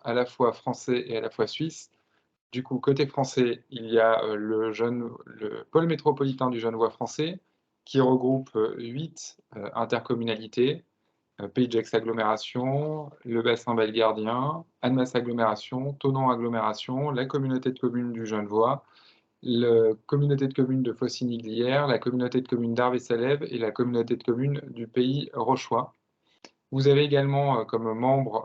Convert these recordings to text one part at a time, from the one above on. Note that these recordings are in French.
à la fois français et à la fois suisse. Du coup, côté français, il y a, le pôle métropolitain du Genevois français qui regroupe, 8 intercommunalités, Pays de Gex agglomération, le bassin belgardien, Annemasse agglomération, Thonon agglomération, la communauté de communes du Genevois, la communauté de communes de Faucigny-Glières, la communauté de communes d'Arves-et-Salève et la communauté de communes du Pays Rochois. Vous avez également, comme membres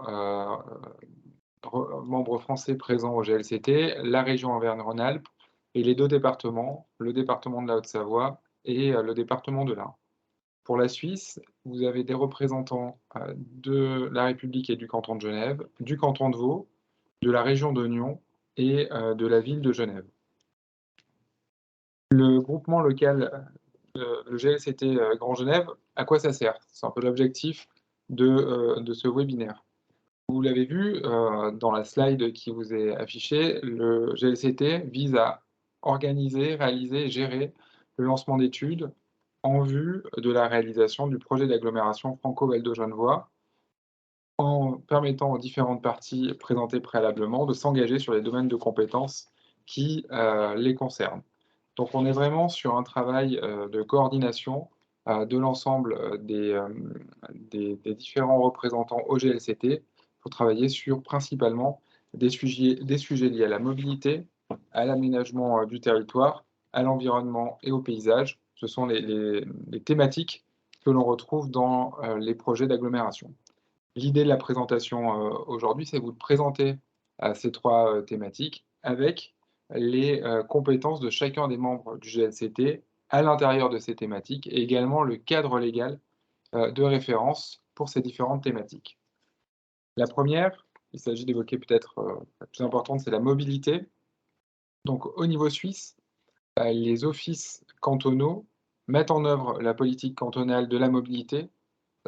français présents au GLCT, la région Auvergne-Rhône-Alpes et les 2 départements, le département de la Haute-Savoie et le département de l'Ain. Pour la Suisse, vous avez des représentants, de la République et du canton de Genève, du canton de Vaud, de la région de Nyon et de la ville de Genève. Le groupement local, le GLCT, Grand Genève, à quoi ça sert? C'est un peu l'objectif de ce webinaire. Vous l'avez vu, dans la slide qui vous est affichée, le GLCT vise à organiser, réaliser et gérer le lancement d'études en vue de la réalisation du projet d'agglomération Franco-Val de Genevois, en permettant aux différentes parties présentées préalablement de s'engager sur les domaines de compétences qui, les concernent. Donc on est vraiment sur un travail, de coordination, de l'ensemble, des différents représentants au GLCT pour travailler sur principalement des sujets liés à la mobilité, à l'aménagement, du territoire, à l'environnement et au paysage. Ce sont les thématiques que l'on retrouve dans, les projets d'agglomération. L'idée de la présentation, aujourd'hui, c'est vous de présenter, ces 3 thématiques avec les, compétences de chacun des membres du GLCT à l'intérieur de ces thématiques et également le cadre légal, de référence pour ces différentes thématiques. La première, il s'agit d'évoquer peut-être, la plus importante, c'est la mobilité. Donc au niveau suisse, les offices cantonaux mettent en œuvre la politique cantonale de la mobilité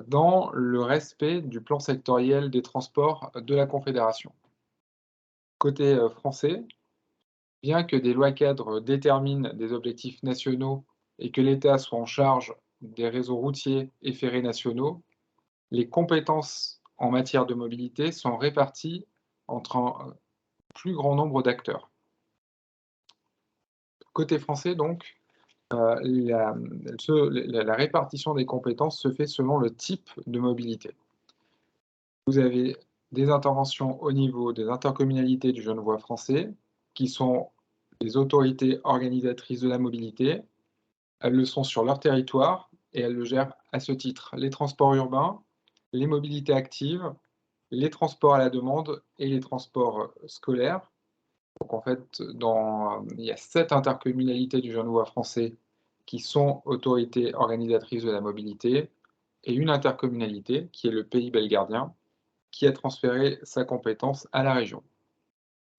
dans le respect du plan sectoriel des transports de la Confédération. Côté, français, bien que des lois cadres déterminent des objectifs nationaux et que l'État soit en charge des réseaux routiers et ferrés nationaux, les compétences en matière de mobilité sont réparties entre un plus grand nombre d'acteurs. Côté français donc, la répartition des compétences se fait selon le type de mobilité. Vous avez des interventions au niveau des intercommunalités du Genevois français, qui sont les autorités organisatrices de la mobilité. Elles le sont sur leur territoire et elles le gèrent à ce titre les transports urbains, les mobilités actives, les transports à la demande et les transports scolaires. Donc en fait, il y a 7 intercommunalités du Genevois français qui sont autorités organisatrices de la mobilité et une intercommunalité qui est le Pays belgardien, qui a transféré sa compétence à la région.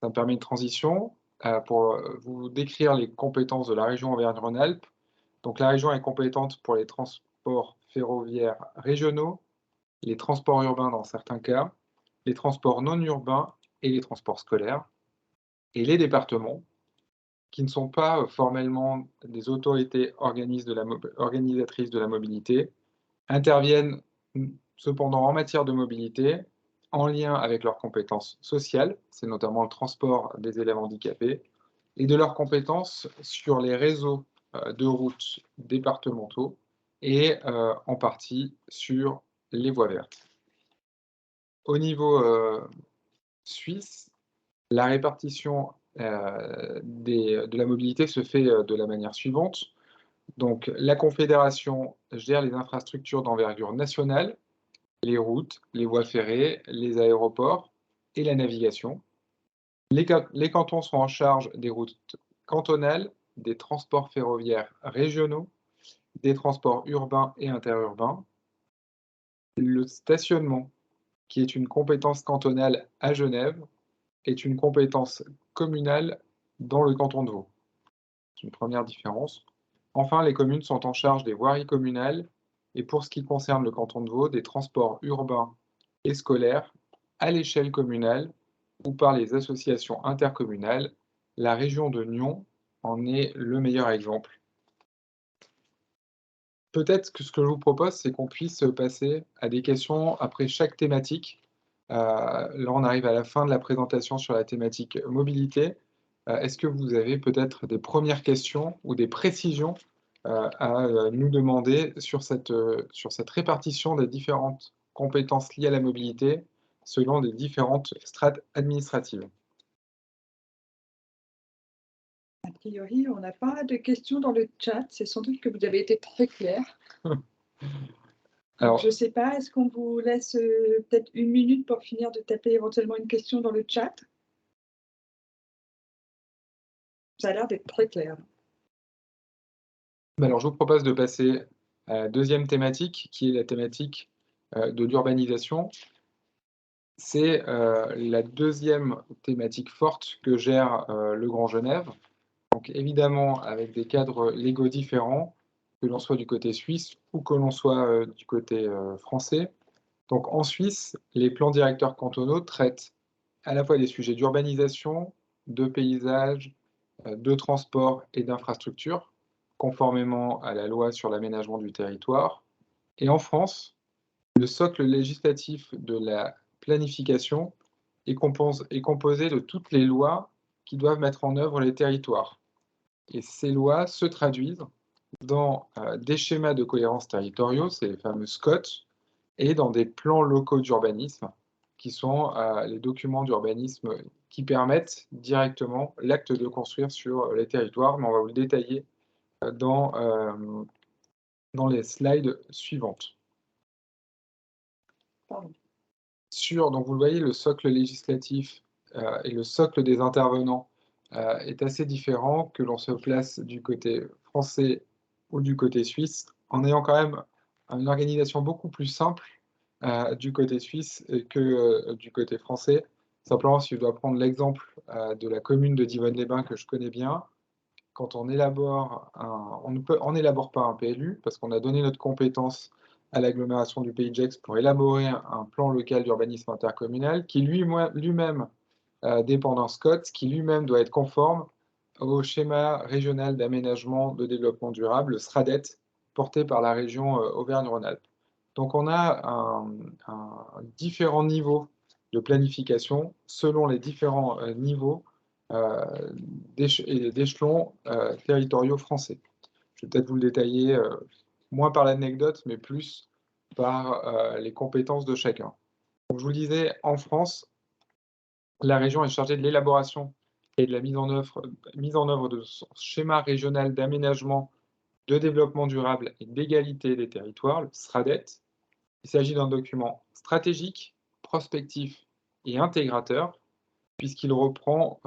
Ça me permet une transition, pour, vous décrire les compétences de la région Auvergne-Rhône-Alpes. Donc la région est compétente pour les transports ferroviaires régionaux, les transports urbains dans certains cas, les transports non urbains et les transports scolaires. Et les départements, qui ne sont pas, formellement des autorités organisatrices de la mobilité, interviennent, cependant en matière de mobilité, en lien avec leurs compétences sociales, c'est notamment le transport des élèves handicapés, et de leurs compétences sur les réseaux, de routes départementaux et en partie sur les voies vertes. Au niveau, suisse, la répartition, de la mobilité se fait, de la manière suivante. Donc la confédération gère les infrastructures d'envergure nationale, les routes, les voies ferrées, les aéroports et la navigation. Les cantons sont en charge des routes cantonales, des transports ferroviaires régionaux, des transports urbains et interurbains. Le stationnement, qui est une compétence cantonale à Genève, est une compétence communale dans le canton de Vaud. C'est une première différence. Enfin, les communes sont en charge des voiries communales et pour ce qui concerne le canton de Vaud, des transports urbains et scolaires à l'échelle communale ou par les associations intercommunales. La région de Nyon en est le meilleur exemple. Peut-être que ce que je vous propose, c'est qu'on puisse passer à des questions après chaque thématique. Là, on arrive à la fin de la présentation sur la thématique mobilité. Est-ce que vous avez peut-être des premières questions ou des précisions à nous demander sur cette répartition des différentes compétences liées à la mobilité selon les différentes strates administratives? A priori, on n'a pas de questions dans le chat. C'est sans doute que vous avez été très clair. Donc, Alors, je ne sais pas, est-ce qu'on vous laisse peut-être 1 minute pour finir de taper éventuellement une question dans le chat? Ça a l'air d'être très clair. alors, je vous propose de passer à la deuxième thématique, qui est la thématique de l'urbanisation. C'est la deuxième thématique forte que gère le Grand Genève. Donc évidemment, avec des cadres légaux différents, que l'on soit du côté suisse ou que l'on soit du côté français. Donc en Suisse, les plans directeurs cantonaux traitent à la fois des sujets d'urbanisation, de paysage, de transport et d'infrastructure, conformément à la loi sur l'aménagement du territoire. Et en France, le socle législatif de la planification est composé de toutes les lois qui doivent mettre en œuvre les territoires. Et ces lois se traduisent dans des schémas de cohérence territoriaux, c'est les fameux SCOT, et dans des plans locaux d'urbanisme, qui sont les documents d'urbanisme qui permettent directement l'acte de construire sur les territoires, mais on va vous le détailler dans les slides suivantes. Pardon. Donc vous le voyez, le socle législatif et le socle des intervenants est assez différent, que l'on se place du côté français ou du côté suisse, en ayant quand même une organisation beaucoup plus simple du côté suisse que du côté français. Simplement, si je dois prendre l'exemple de la commune de Divonne-les-Bains que je connais bien, quand on élabore on n'élabore pas un PLU, parce qu'on a donné notre compétence à l'agglomération du Pays de Gex pour élaborer un plan local d'urbanisme intercommunal qui lui-même dépend d'un SCOT, qui lui-même doit être conforme au schéma régional d'aménagement de développement durable, le SRADET, porté par la région Auvergne-Rhône-Alpes. Donc on a différents niveaux de planification selon les différents niveaux d'échelons territoriaux français. Je vais peut-être vous le détailler moins par l'anecdote, mais plus par les compétences de chacun. Donc, je vous le disais, en France, la région est chargée de l'élaboration et de la mise en œuvre de son schéma régional d'aménagement, de développement durable et d'égalité des territoires, le SRADET. Il s'agit d'un document stratégique, prospectif et intégrateur, puisqu'il reprend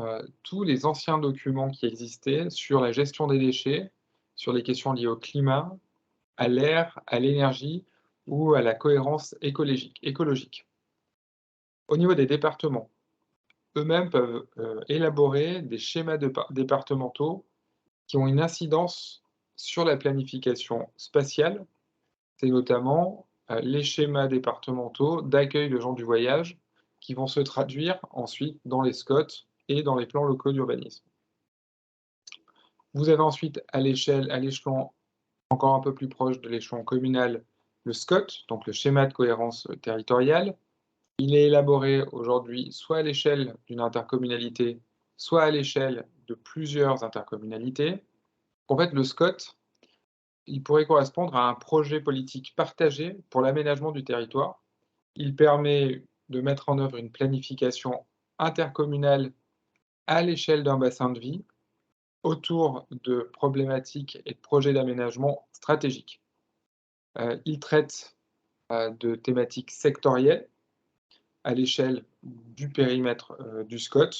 tous les anciens documents qui existaient sur la gestion des déchets, sur les questions liées au climat, à l'air, à l'énergie ou à la cohérence écologique. Au niveau des départements, eux-mêmes peuvent élaborer des schémas départementaux qui ont une incidence sur la planification spatiale. C'est notamment les schémas départementaux d'accueil de gens du voyage qui vont se traduire ensuite dans les SCOT et dans les plans locaux d'urbanisme. Vous avez ensuite à l'échelon encore un peu plus proche de l'échelon communal, le SCOT, donc le schéma de cohérence territoriale. Il est élaboré aujourd'hui soit à l'échelle d'une intercommunalité, soit à l'échelle de plusieurs intercommunalités. En fait, le SCOT, il pourrait correspondre à un projet politique partagé pour l'aménagement du territoire. Il permet de mettre en œuvre une planification intercommunale à l'échelle d'un bassin de vie autour de problématiques et de projets d'aménagement stratégiques. Il traite de thématiques sectorielles à l'échelle du périmètre du SCOT.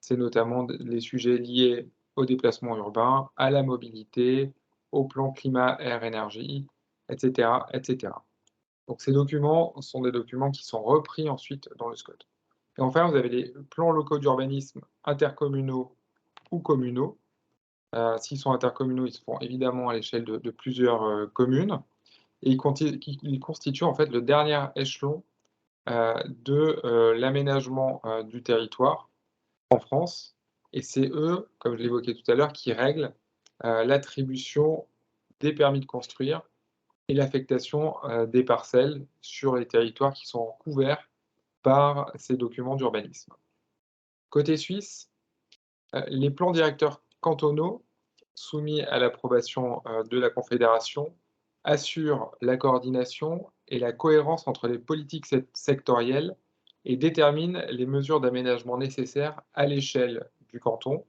C'est notamment les sujets liés au déplacement urbain, à la mobilité, au plan climat, air, énergie, etc., etc. Donc ces documents sont des documents qui sont repris ensuite dans le SCOT. Et enfin, vous avez les plans locaux d'urbanisme intercommunaux ou communaux. S'ils sont intercommunaux, ils se font évidemment à l'échelle de plusieurs communes. Et ils constituent en fait le dernier échelon de l'aménagement du territoire en France. Et c'est eux, comme je l'évoquais tout à l'heure, qui règlent l'attribution des permis de construire et l'affectation des parcelles sur les territoires qui sont couverts par ces documents d'urbanisme. Côté suisse, les plans directeurs cantonaux soumis à l'approbation de la Confédération assurent la coordination et la cohérence entre les politiques sectorielles et déterminent les mesures d'aménagement nécessaires à l'échelle du canton.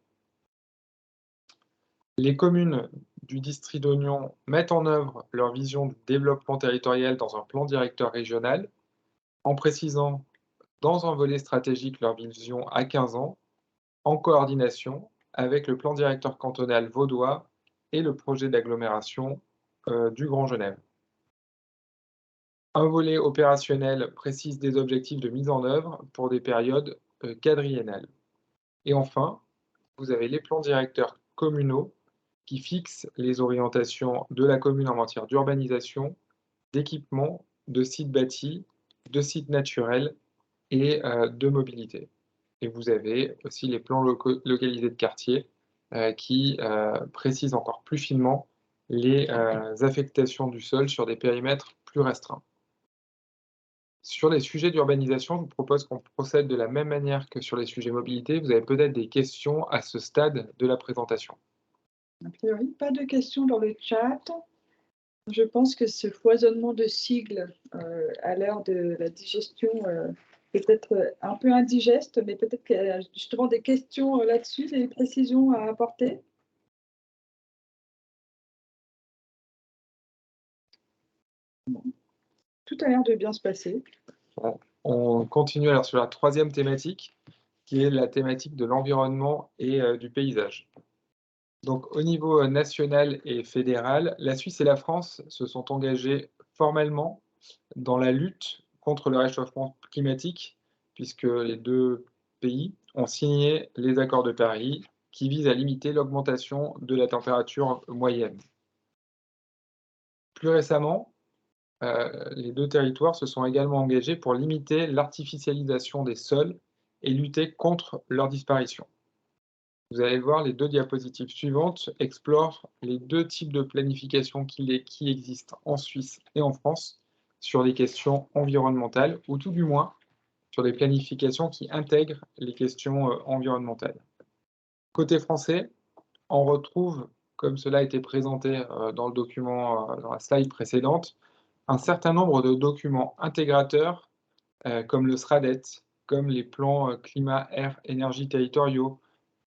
Les communes du district d'Oignon mettent en œuvre leur vision du développement territorial dans un plan directeur régional, en précisant dans un volet stratégique leur vision à 15 ans, en coordination avec le plan directeur cantonal vaudois et le projet d'agglomération du Grand Genève. Un volet opérationnel précise des objectifs de mise en œuvre pour des périodes quadriennales. Et enfin, vous avez les plans directeurs communaux qui fixent les orientations de la commune en matière d'urbanisation, d'équipement, de sites bâtis, de sites naturels et de mobilité. Et vous avez aussi les plans localisés de quartier qui précisent encore plus finement les affectations du sol sur des périmètres plus restreints. Sur les sujets d'urbanisation, je vous propose qu'on procède de la même manière que sur les sujets mobilité. Vous avez peut-être des questions à ce stade de la présentation. A priori, pas de questions dans le chat. Je pense que ce foisonnement de sigles à l'heure de la digestion peut être un peu indigeste, mais peut-être qu'il y a justement des questions là-dessus, des précisions à apporter. Bon. Tout a l'air de bien se passer. Bon, on continue alors sur la troisième thématique, qui est la thématique de l'environnement et du paysage. Donc, au niveau national et fédéral, la Suisse et la France se sont engagés formellement dans la lutte contre le réchauffement climatique, puisque les deux pays ont signé les accords de Paris qui visent à limiter l'augmentation de la température moyenne. Plus récemment, les deux territoires se sont également engagés pour limiter l'artificialisation des sols et lutter contre leur disparition. Vous allez voir, les deux diapositives suivantes explorent les deux types de planification qui existent en Suisse et en France sur les questions environnementales, ou tout du moins sur des planifications qui intègrent les questions environnementales. Côté français, on retrouve, comme cela a été présenté dans le document, dans la slide précédente, un certain nombre de documents intégrateurs comme le SRADET, comme les plans climat, air, énergie territoriaux,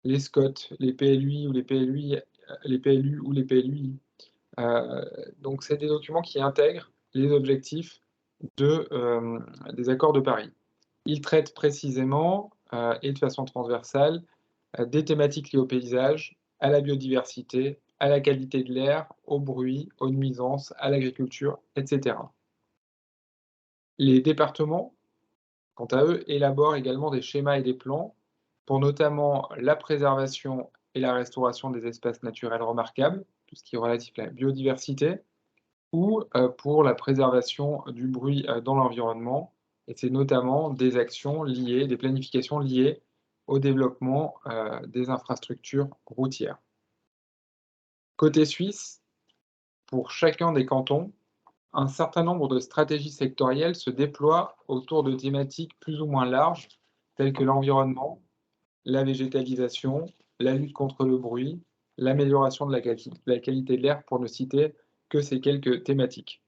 les SCOT, les PLUI ou les PLUI, les PLU ou les PLUI. Donc, c'est des documents qui intègrent les objectifs des accords de Paris. Ils traitent précisément et de façon transversale des thématiques liées au paysage, à la biodiversité, à la qualité de l'air, au bruit, aux nuisances, à l'agriculture, etc. Les départements, quant à eux, élaborent également des schémas et des plans pour notamment la préservation et la restauration des espaces naturels remarquables, tout ce qui est relatif à la biodiversité, ou pour la préservation du bruit dans l'environnement. Et c'est notamment des actions liées, des planifications liées au développement des infrastructures routières. Côté suisse, pour chacun des cantons, un certain nombre de stratégies sectorielles se déploient autour de thématiques plus ou moins larges, telles que l'environnement, la végétalisation, la lutte contre le bruit, l'amélioration de la qualité de l'air, pour ne citer que ces quelques thématiques.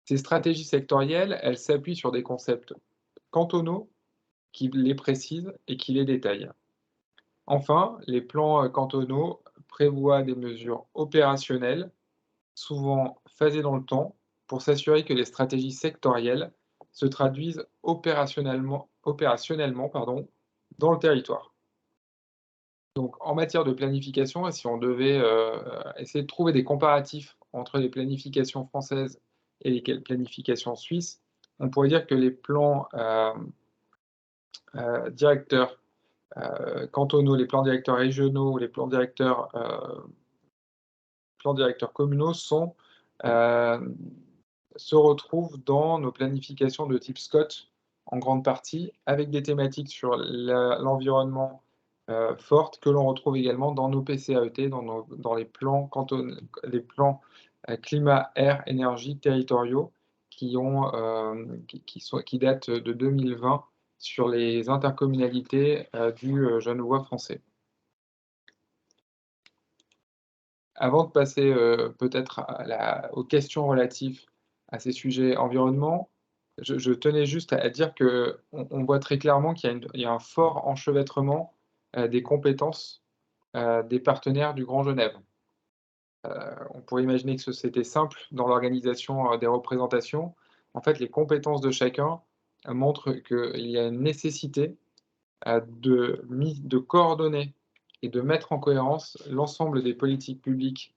Ces stratégies sectorielles, elles s'appuient sur des concepts cantonaux qui les précisent et qui les détaillent. Enfin, les plans cantonaux prévoient des mesures opérationnelles, souvent phasées dans le temps, pour s'assurer que les stratégies sectorielles se traduisent opérationnellement dans le territoire. Donc, en matière de planification, si on devait essayer de trouver des comparatifs entre les planifications françaises et les planifications suisses, on pourrait dire que les plans directeurs cantonaux, les plans directeurs régionaux, les plans directeurs communaux se retrouvent dans nos planifications de type SCOT en grande partie, avec des thématiques sur l'environnement fortes que l'on retrouve également dans nos PCAET, dans les plans climat, air, énergie territoriaux, qui datent de 2020 sur les intercommunalités du Genevois français. Avant de passer peut-être aux questions relatives à ces sujets environnement, je tenais juste à dire qu'on voit très clairement qu'il y a un fort enchevêtrement des compétences des partenaires du Grand Genève. On pourrait imaginer que c'était simple dans l'organisation des représentations. En fait, les compétences de chacun montrent qu'il y a une nécessité de coordonner et de mettre en cohérence l'ensemble des politiques publiques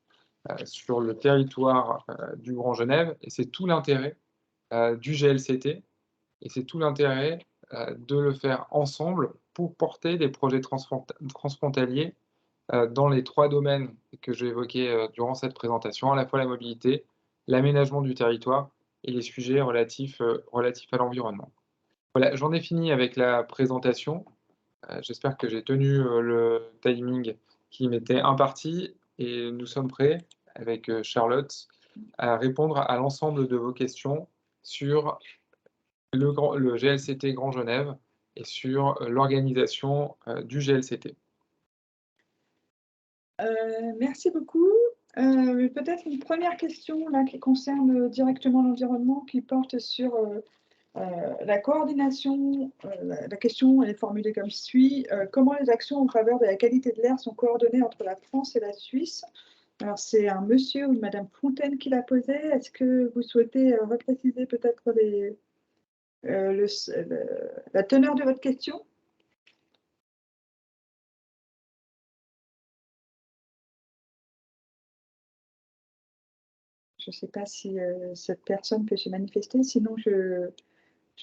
sur le territoire du Grand Genève. Et c'est tout l'intérêt du GLCT et c'est tout l'intérêt de le faire ensemble pour porter des projets transfrontaliers dans les 3 domaines que j'ai évoqués durant cette présentation, à la fois la mobilité, l'aménagement du territoire et les sujets relatifs à l'environnement. Voilà, j'en ai fini avec la présentation. J'espère que j'ai tenu le timing qui m'était imparti et nous sommes prêts avec Charlotte à répondre à l'ensemble de vos questions sur le GLCT Grand Genève et sur l'organisation du GLCT. Merci beaucoup. Peut-être une première question là, qui concerne directement l'environnement, qui porte sur la coordination. La question est formulée comme suit. Comment les actions en faveur de la qualité de l'air sont coordonnées entre la France et la Suisse? Alors, c'est un monsieur ou une madame Fontaine qui l'a posé. Est-ce que vous souhaitez repréciser peut-être la teneur de votre question? Je ne sais pas si cette personne peut se manifester, sinon je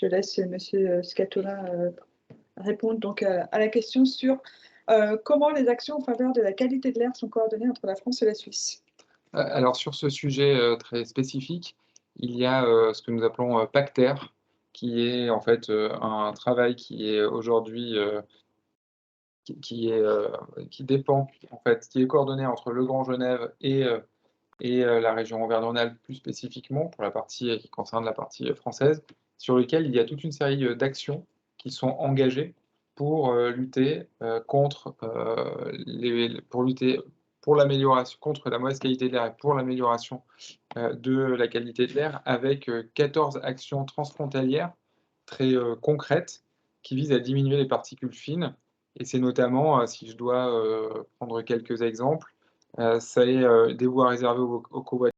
laisse monsieur Scatola répondre donc à la question sur comment les actions en faveur de la qualité de l'air sont coordonnées entre la France et la Suisse. Alors sur ce sujet très spécifique, il y a ce que nous appelons Pacter, qui est en fait un travail qui est aujourd'hui qui dépend en fait, qui est coordonné entre le Grand Genève et la région Auvergne-Rhône-Alpes plus spécifiquement pour la partie qui concerne la partie française, sur lequel il y a toute une série d'actions qui sont engagées pour lutter contre pour l'amélioration contre la mauvaise qualité de l'air et pour l'amélioration de la qualité de l'air, avec 14 actions transfrontalières très concrètes qui visent à diminuer les particules fines. Et c'est notamment, si je dois prendre quelques exemples, c'est des voies réservées aux covoitures